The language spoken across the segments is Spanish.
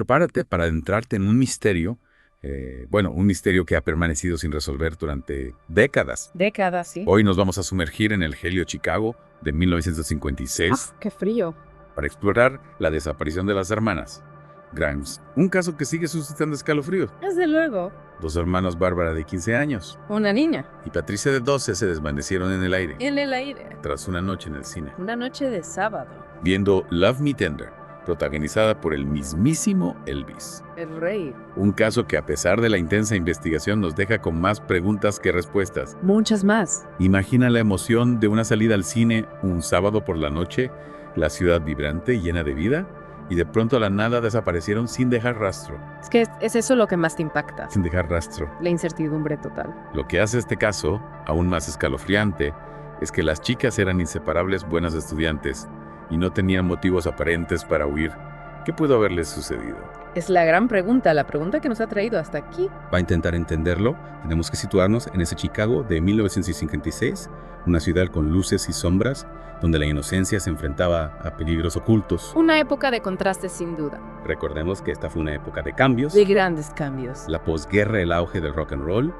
Prepárate para adentrarte en un misterio, un misterio que ha permanecido sin resolver durante décadas. Décadas, sí. Hoy nos vamos a sumergir en el Helio Chicago de 1956 ¡Qué frío! para explorar la desaparición de las hermanas Grimes. Un caso que sigue suscitando escalofríos. Desde luego. Dos hermanos, Bárbara de 15 años Una niña. y Patricia de 12, se desvanecieron en el aire En el aire. tras una noche en el cine, Una noche de sábado. viendo Love Me Tender, protagonizada por el mismísimo Elvis. El rey. Un caso que, a pesar de la intensa investigación, nos deja con más preguntas que respuestas. Muchas más. Imagina la emoción de una salida al cine un sábado por la noche, la ciudad vibrante y llena de vida, y de pronto a la nada desaparecieron sin dejar rastro. Es que es eso lo que más te impacta. Sin dejar rastro. La incertidumbre total. Lo que hace este caso aún más escalofriante es que las chicas eran inseparables buenas estudiantes y no tenían motivos aparentes para huir. ¿Qué pudo haberles sucedido? Es la gran pregunta, la pregunta que nos ha traído hasta aquí. Para intentar entenderlo, tenemos que situarnos en ese Chicago de 1956, una ciudad con luces y sombras, donde la inocencia se enfrentaba a peligros ocultos. Una época de contrastes sin duda. Recordemos que esta fue una época de cambios, De grandes cambios. la posguerra, el auge del rock and roll,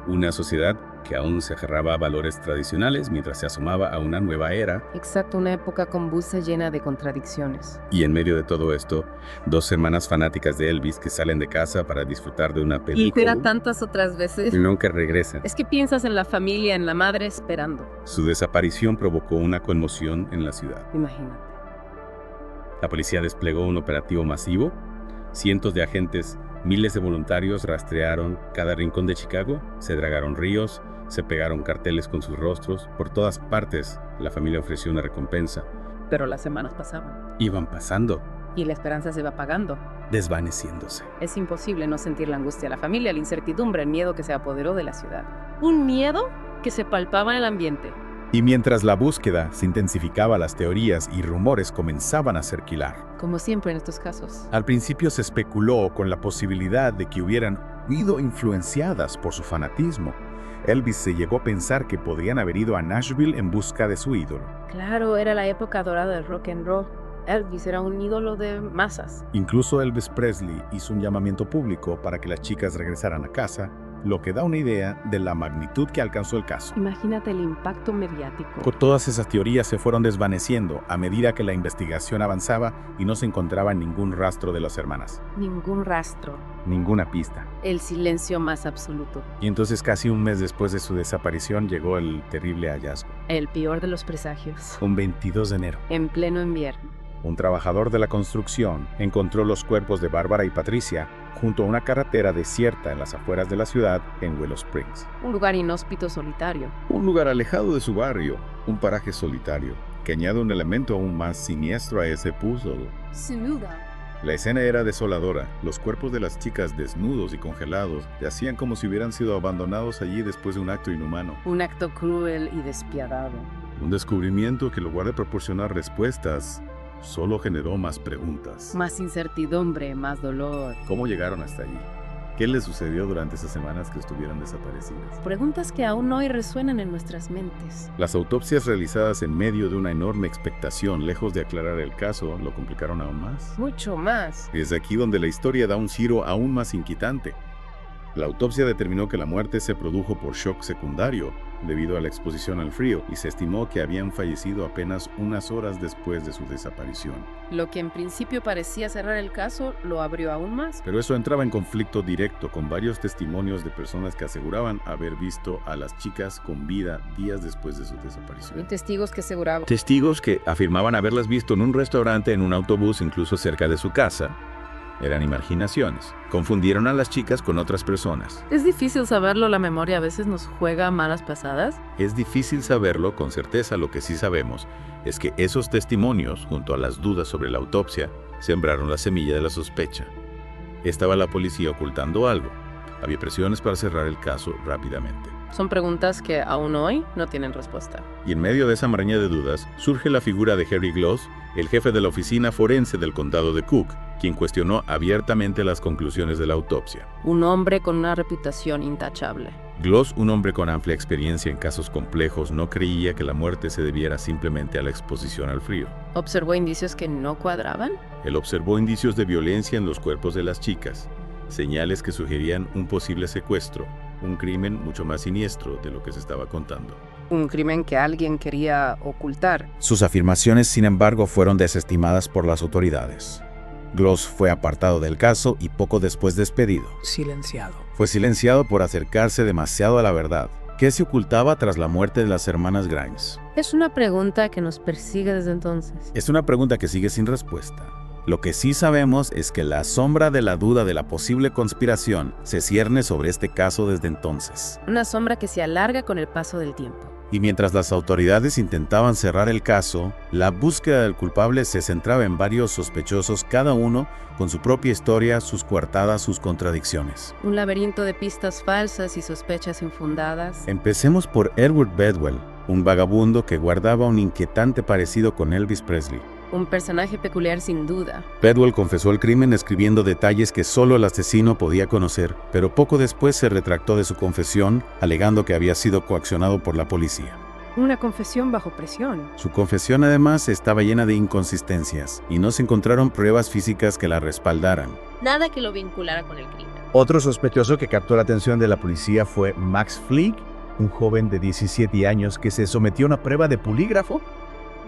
una sociedad que aún se aferraba a valores tradicionales mientras se asomaba a una nueva era. Exacto, una época convulsa llena de contradicciones. Y en medio de todo esto, dos hermanas fanáticas de Elvis que salen de casa para disfrutar de una Y película tantas otras veces. y nunca regresan. Es que piensas en la familia, en la madre esperando. Su desaparición provocó una conmoción en la ciudad. Imagínate. La policía desplegó un operativo masivo. Cientos de agentes, miles de voluntarios rastrearon cada rincón de Chicago, se dragaron ríos, se pegaron carteles con sus rostros. Por todas partes, la familia ofreció una recompensa. Pero las semanas pasaban. Iban pasando, Y la esperanza se va apagando. desvaneciéndose. Es imposible no sentir la angustia de la familia, la incertidumbre, el miedo que se apoderó de la ciudad. Un miedo que se palpaba en el ambiente. Y mientras la búsqueda se intensificaba, las teorías y rumores comenzaban a circular. Como siempre en estos casos. Al principio se especuló con la posibilidad de que hubieran sido influenciadas por su fanatismo. Elvis se llegó a pensar que podrían haber ido a Nashville en busca de su ídolo. Claro, era la época dorada del rock and roll. Elvis era un ídolo de masas. Incluso Elvis Presley hizo un llamamiento público para que las chicas regresaran a casa, lo que da una idea de la magnitud que alcanzó el caso. Imagínate el impacto mediático. Todas esas teorías se fueron desvaneciendo a medida que la investigación avanzaba y no se encontraba ningún rastro de las hermanas, Ningún rastro. ninguna pista. El silencio más absoluto. Y entonces, casi un mes después de su desaparición, llegó el terrible hallazgo. El peor de los presagios. Un 22 de enero, En pleno invierno. un trabajador de la construcción encontró los cuerpos de Bárbara y Patricia junto a una carretera desierta en las afueras de la ciudad en Willow Springs. Un lugar inhóspito, solitario. Un lugar alejado de su barrio, un paraje solitario, que añade un elemento aún más siniestro a ese puzzle. Sin duda. La escena era desoladora. Los cuerpos de las chicas desnudos y congelados yacían como si hubieran sido abandonados allí después de un acto inhumano. Un acto cruel y despiadado. Un descubrimiento que, en lugar de proporcionar respuestas, solo generó más preguntas. Más incertidumbre, más dolor. ¿Cómo llegaron hasta allí? ¿Qué les sucedió durante esas semanas que estuvieron desaparecidas? Preguntas que aún hoy resuenan en nuestras mentes. Las autopsias realizadas en medio de una enorme expectación, lejos de aclarar el caso, lo complicaron aún más. Mucho más. Y es aquí donde la historia da un giro aún más inquietante. La autopsia determinó que la muerte se produjo por shock secundario, debido a la exposición al frío, y se estimó que habían fallecido apenas unas horas después de su desaparición. Lo que en principio parecía cerrar el caso, lo abrió aún más. Pero eso entraba en conflicto directo con varios testimonios de personas que aseguraban haber visto a las chicas con vida días después de su Y desaparición. testigos que aseguraban. Testigos que afirmaban haberlas visto en un restaurante, en un autobús, incluso cerca de su casa. Eran imaginaciones. Confundieron a las chicas con otras personas. Es difícil saberlo, la memoria a veces nos juega malas pasadas. Es difícil saberlo con certeza. Lo que sí sabemos es que esos testimonios, junto a las dudas sobre la autopsia, sembraron la semilla de la sospecha. ¿Estaba la policía ocultando algo? Había presiones para cerrar el caso rápidamente. Son preguntas que aún hoy no tienen respuesta. Y en medio de esa maraña de dudas, surge la figura de Harry Gloss, el jefe de la oficina forense del condado de Cook, quien cuestionó abiertamente las conclusiones de la autopsia. Un hombre con una reputación intachable. Gloss, un hombre con amplia experiencia en casos complejos, no creía que la muerte se debiera simplemente a la exposición al frío. ¿Observó indicios que no cuadraban? Él observó indicios de violencia en los cuerpos de las chicas, señales que sugerían un posible secuestro, un crimen mucho más siniestro de lo que se estaba contando. Un crimen que alguien quería ocultar. Sus afirmaciones, sin embargo, fueron desestimadas por las autoridades. Gloss fue apartado del caso y poco después despedido. Silenciado. Fue silenciado por acercarse demasiado a la verdad. ¿Qué se ocultaba tras la muerte de las hermanas Grimes? Es una pregunta que nos persigue desde entonces. Es una pregunta que sigue sin respuesta. Lo que sí sabemos es que la sombra de la duda de la posible conspiración se cierne sobre este caso desde entonces. Una sombra que se alarga con el paso del tiempo. Y mientras las autoridades intentaban cerrar el caso, la búsqueda del culpable se centraba en varios sospechosos, cada uno con su propia historia, sus coartadas, sus contradicciones. Un laberinto de pistas falsas y sospechas infundadas. Empecemos por Edward Bedwell, un vagabundo que guardaba un inquietante parecido con Elvis Presley. Un personaje peculiar sin duda. Bedwell confesó el crimen escribiendo detalles que solo el asesino podía conocer, pero poco después se retractó de su confesión, alegando que había sido coaccionado por la policía. Una confesión bajo presión. Su confesión además estaba llena de inconsistencias, y no se encontraron pruebas físicas que la respaldaran. Nada que lo vinculara con el crimen. Otro sospechoso que captó la atención de la policía fue Max Flick, un joven de 17 años que se sometió a una prueba de polígrafo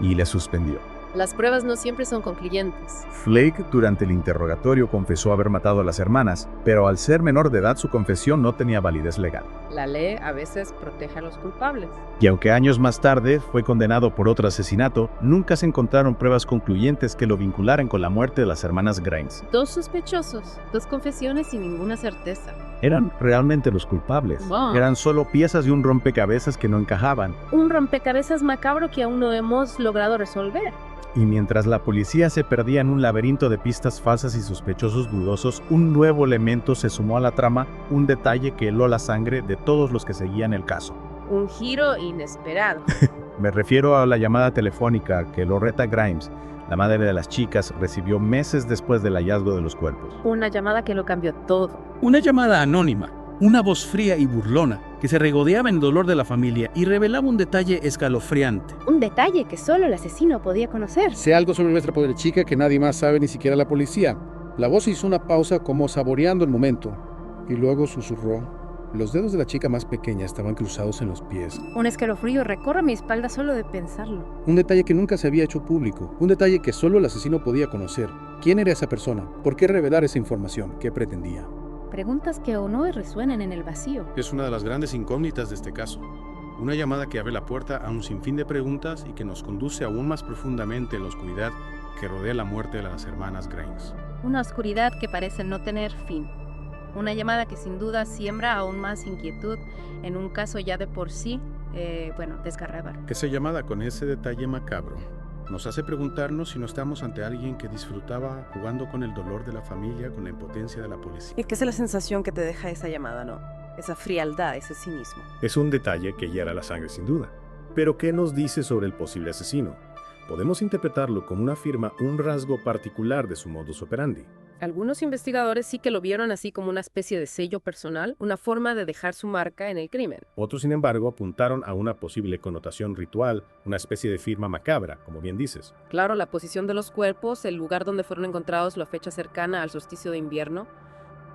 y le suspendió. Las pruebas no siempre son concluyentes. Flake, durante el interrogatorio, confesó haber matado a las hermanas, pero al ser menor de edad su confesión no tenía validez legal. La ley a veces protege a los culpables. Y aunque años más tarde fue condenado por otro asesinato, nunca se encontraron pruebas concluyentes que lo vincularan con la muerte de las hermanas Grimes. 2 sospechosos, 2 confesiones sin ninguna certeza. Eran realmente los culpables. Wow. Eran solo piezas de un rompecabezas que no encajaban. Un rompecabezas macabro que aún no hemos logrado resolver. Y mientras la policía se perdía en un laberinto de pistas falsas y sospechosos dudosos, un nuevo elemento se sumó a la trama, un detalle que heló la sangre de todos los que seguían el caso. Un giro inesperado. Me refiero a la llamada telefónica que Loretta Grimes, la madre de las chicas, recibió meses después del hallazgo de los cuerpos. Una llamada que lo cambió todo. Una llamada anónima, una voz fría y burlona que se regodeaba en el dolor de la familia y revelaba un detalle escalofriante. Un detalle que solo el asesino podía conocer. Sé algo sobre nuestra pobre chica que nadie más sabe, ni siquiera la policía. La voz hizo una pausa como saboreando el momento y luego susurró. Los dedos de la chica más pequeña estaban cruzados en los pies. Un escalofrío recorre mi espalda solo de pensarlo. Un detalle que nunca se había hecho público. Un detalle que solo el asesino podía conocer. ¿Quién era esa persona? ¿Por qué revelar esa información? ¿Qué pretendía? Preguntas que o no resuenan en el vacío. Es una de las grandes incógnitas de este caso. Una llamada que abre la puerta a un sinfín de preguntas y que nos conduce aún más profundamente en la oscuridad que rodea la muerte de las hermanas Grimes. Una oscuridad que parece no tener fin. Una llamada que sin duda siembra aún más inquietud en un caso ya de por sí, desgarrador. Esa llamada con ese detalle macabro nos hace preguntarnos si no estamos ante alguien que disfrutaba jugando con el dolor de la familia, con la impotencia de la policía. ¿Y qué es la sensación que te deja esa llamada, no? Esa frialdad, ese cinismo. Es un detalle que hiera la sangre sin duda. Pero ¿qué nos dice sobre el posible asesino? Podemos interpretarlo como una firma, un rasgo particular de su modus operandi. Algunos investigadores sí que lo vieron así como una especie de sello personal, una forma de dejar su marca en el crimen. Otros, sin embargo, apuntaron a una posible connotación ritual, una especie de firma macabra, como bien dices. Claro, la posición de los cuerpos, el lugar donde fueron encontrados, la fecha cercana al solsticio de invierno.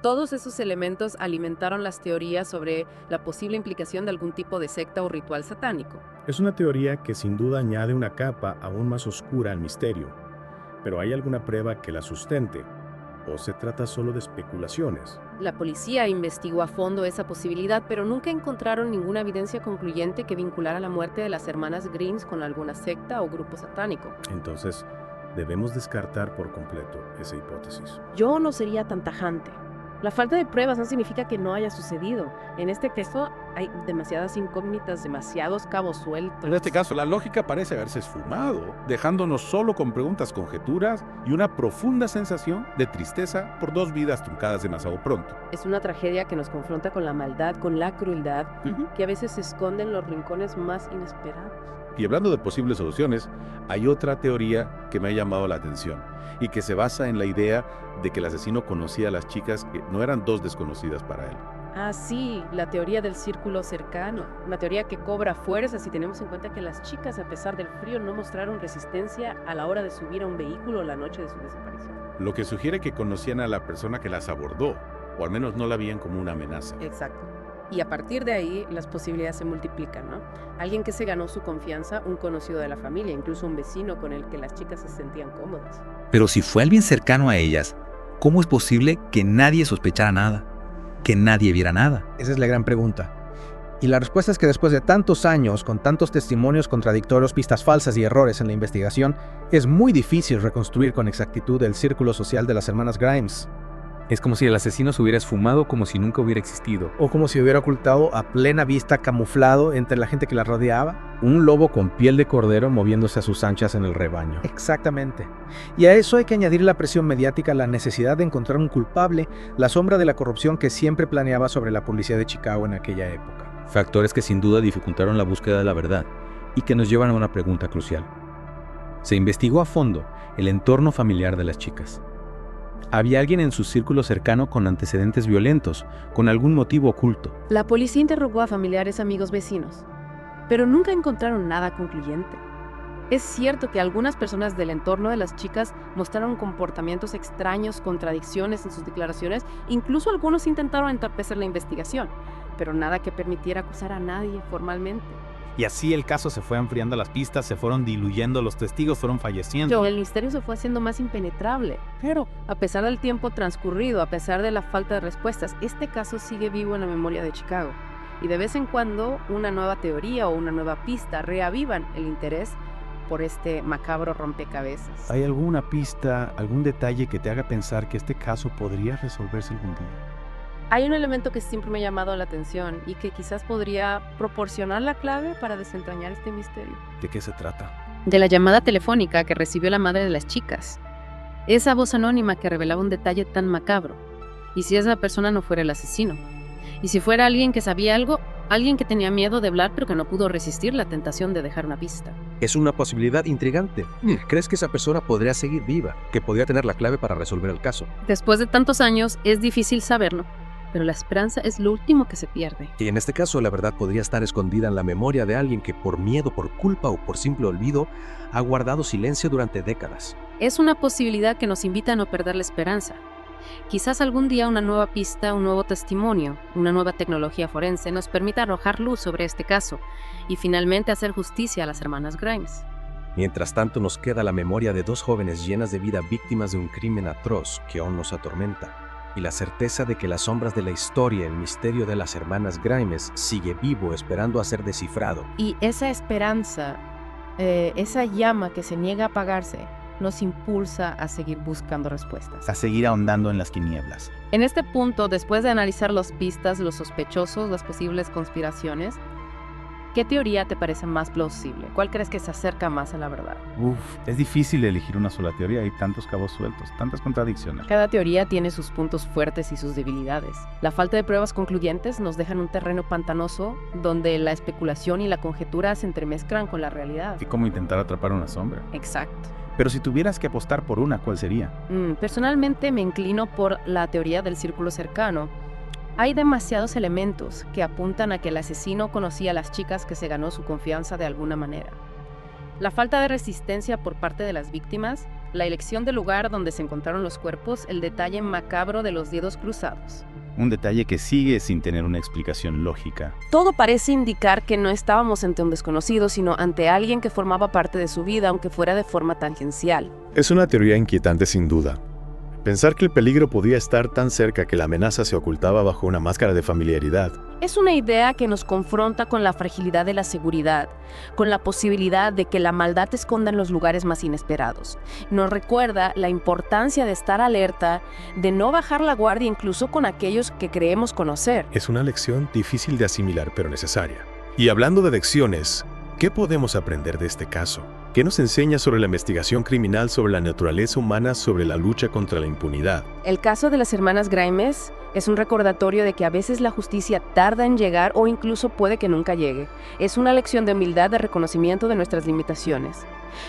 Todos esos elementos alimentaron las teorías sobre la posible implicación de algún tipo de secta o ritual satánico. Es una teoría que sin duda añade una capa aún más oscura al misterio. Pero ¿hay alguna prueba que la sustente? ¿O se trata solo de especulaciones? La policía investigó a fondo esa posibilidad, pero nunca encontraron ninguna evidencia concluyente que vinculara la muerte de las hermanas Grimes con alguna secta o grupo satánico. Entonces, debemos descartar por completo esa hipótesis. Yo no sería tan tajante. La falta de pruebas no significa que no haya sucedido. En este caso hay demasiadas incógnitas, demasiados cabos sueltos. En este caso, la lógica parece haberse esfumado, dejándonos solo con preguntas, conjeturas y una profunda sensación de tristeza por 2 vidas truncadas demasiado pronto. Es una tragedia que nos confronta con la maldad, con la crueldad, que a veces se esconde en los rincones más inesperados. Y hablando de posibles soluciones, hay otra teoría que me ha llamado la atención y que se basa en la idea de que el asesino conocía a las chicas que no eran 2 desconocidas para él. Ah, sí, la teoría del círculo cercano. Una teoría que cobra fuerza si tenemos en cuenta que las chicas, a pesar del frío, no mostraron resistencia a la hora de subir a un vehículo la noche de su desaparición. Lo que sugiere que conocían a la persona que las abordó, o al menos no la veían como una amenaza. Exacto. Y a partir de ahí, las posibilidades se multiplican, ¿no? Alguien que se ganó su confianza, un conocido de la familia, incluso un vecino con el que las chicas se sentían cómodas. Pero si fue alguien cercano a ellas, ¿cómo es posible que nadie sospechara nada? Que nadie viera nada. Esa es la gran pregunta. Y la respuesta es que después de tantos años, con tantos testimonios contradictorios, pistas falsas y errores en la investigación, es muy difícil reconstruir con exactitud el círculo social de las hermanas Grimes. Es como si el asesino se hubiera esfumado como si nunca hubiera existido. O como si hubiera ocultado a plena vista, camuflado entre la gente que la rodeaba. Un lobo con piel de cordero moviéndose a sus anchas en el rebaño. Exactamente. Y a eso hay que añadir la presión mediática, la necesidad de encontrar un culpable, la sombra de la corrupción que siempre planeaba sobre la policía de Chicago en aquella época. Factores que sin duda dificultaron la búsqueda de la verdad y que nos llevan a una pregunta crucial. Se investigó a fondo el entorno familiar de las chicas. ¿Había alguien en su círculo cercano con antecedentes violentos, con algún motivo oculto? La policía interrogó a familiares, amigos, vecinos, pero nunca encontraron nada concluyente. Es cierto que algunas personas del entorno de las chicas mostraron comportamientos extraños, contradicciones en sus declaraciones, incluso algunos intentaron entorpecer la investigación, pero nada que permitiera acusar a nadie formalmente. Y así el caso se fue enfriando, las pistas se fueron diluyendo, los testigos fueron falleciendo. El misterio se fue haciendo más impenetrable. Pero, a pesar del tiempo transcurrido, a pesar de la falta de respuestas, este caso sigue vivo en la memoria de Chicago. Y de vez en cuando, una nueva teoría o una nueva pista reavivan el interés por este macabro rompecabezas. ¿Hay alguna pista, algún detalle que te haga pensar que este caso podría resolverse algún día? Hay un elemento que siempre me ha llamado la atención y que quizás podría proporcionar la clave para desentrañar este misterio. ¿De qué se trata? De la llamada telefónica que recibió la madre de las chicas. Esa voz anónima que revelaba un detalle tan macabro. ¿Y si esa persona no fuera el asesino? ¿Y si fuera alguien que sabía algo? Alguien que tenía miedo de hablar pero que no pudo resistir la tentación de dejar una pista. Es una posibilidad intrigante. ¿Crees que esa persona podría seguir viva? ¿Que podría tener la clave para resolver el caso? Después de tantos años, es difícil saberlo. Pero la esperanza es lo último que se pierde. Y en este caso, la verdad podría estar escondida en la memoria de alguien que por miedo, por culpa o por simple olvido, ha guardado silencio durante décadas. Es una posibilidad que nos invita a no perder la esperanza. Quizás algún día una nueva pista, un nuevo testimonio, una nueva tecnología forense nos permita arrojar luz sobre este caso y finalmente hacer justicia a las hermanas Grimes. Mientras tanto, nos queda la memoria de dos jóvenes llenas de vida víctimas de un crimen atroz que aún nos atormenta. Y la certeza de que las sombras de la historia, el misterio de las hermanas Grimes, sigue vivo esperando a ser descifrado. Y esa esperanza, esa llama que se niega a apagarse, nos impulsa a seguir buscando respuestas. A seguir ahondando en las tinieblas. En este punto, después de analizar las pistas, los sospechosos, las posibles conspiraciones, ¿qué teoría te parece más plausible? ¿Cuál crees que se acerca más a la verdad? Es difícil elegir una sola teoría, hay tantos cabos sueltos, tantas contradicciones. Cada teoría tiene sus puntos fuertes y sus debilidades. La falta de pruebas concluyentes nos deja en un terreno pantanoso donde la especulación y la conjetura se entremezclan con la realidad. Y como intentar atrapar una sombra. Exacto. Pero si tuvieras que apostar por una, ¿cuál sería? Personalmente me inclino por la teoría del círculo cercano. Hay demasiados elementos que apuntan a que el asesino conocía a las chicas que se ganó su confianza de alguna manera. La falta de resistencia por parte de las víctimas, la elección del lugar donde se encontraron los cuerpos, el detalle macabro de los dedos cruzados. Un detalle que sigue sin tener una explicación lógica. Todo parece indicar que no estábamos ante un desconocido, sino ante alguien que formaba parte de su vida, aunque fuera de forma tangencial. Es una teoría inquietante sin duda. Pensar que el peligro podía estar tan cerca que la amenaza se ocultaba bajo una máscara de familiaridad. Es una idea que nos confronta con la fragilidad de la seguridad, con la posibilidad de que la maldad esconda en los lugares más inesperados. Nos recuerda la importancia de estar alerta, de no bajar la guardia incluso con aquellos que creemos conocer. Es una lección difícil de asimilar, pero necesaria. Y hablando de lecciones, ¿qué podemos aprender de este caso? ¿Qué nos enseña sobre la investigación criminal, sobre la naturaleza humana, sobre la lucha contra la impunidad? El caso de las hermanas Grimes Es un recordatorio de que a veces la justicia tarda en llegar o incluso puede que nunca llegue. Es una lección de humildad, de reconocimiento de nuestras limitaciones.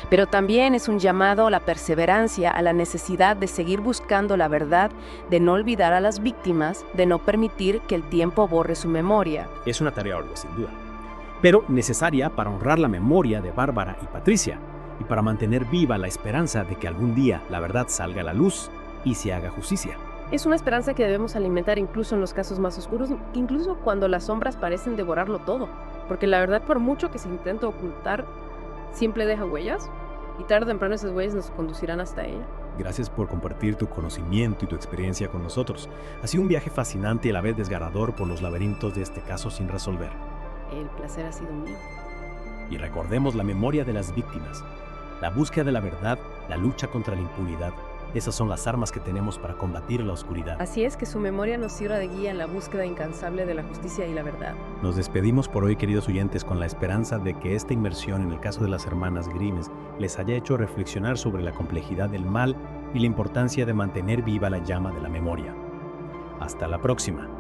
Pero también es un llamado a la perseverancia, a la necesidad de seguir buscando la verdad, de no olvidar a las víctimas, de no permitir que el tiempo borre su memoria. Es una tarea ardua, sin duda, pero necesaria para honrar la memoria de Bárbara y Patricia y para mantener viva la esperanza de que algún día la verdad salga a la luz y se haga justicia. Es una esperanza que debemos alimentar incluso en los casos más oscuros, incluso cuando las sombras parecen devorarlo todo. Porque la verdad, por mucho que se intente ocultar, siempre deja huellas, y tarde o temprano esas huellas nos conducirán hasta ella. Gracias por compartir tu conocimiento y tu experiencia con nosotros. Ha sido un viaje fascinante y a la vez desgarrador por los laberintos de este caso sin resolver. El placer ha sido mío. Y recordemos la memoria de las víctimas, la búsqueda de la verdad, la lucha contra la impunidad. Esas son las armas que tenemos para combatir la oscuridad. Así es, que su memoria nos sirva de guía en la búsqueda incansable de la justicia y la verdad. Nos despedimos por hoy, queridos oyentes, con la esperanza de que esta inmersión en el caso de las hermanas Grimes les haya hecho reflexionar sobre la complejidad del mal y la importancia de mantener viva la llama de la memoria. Hasta la próxima.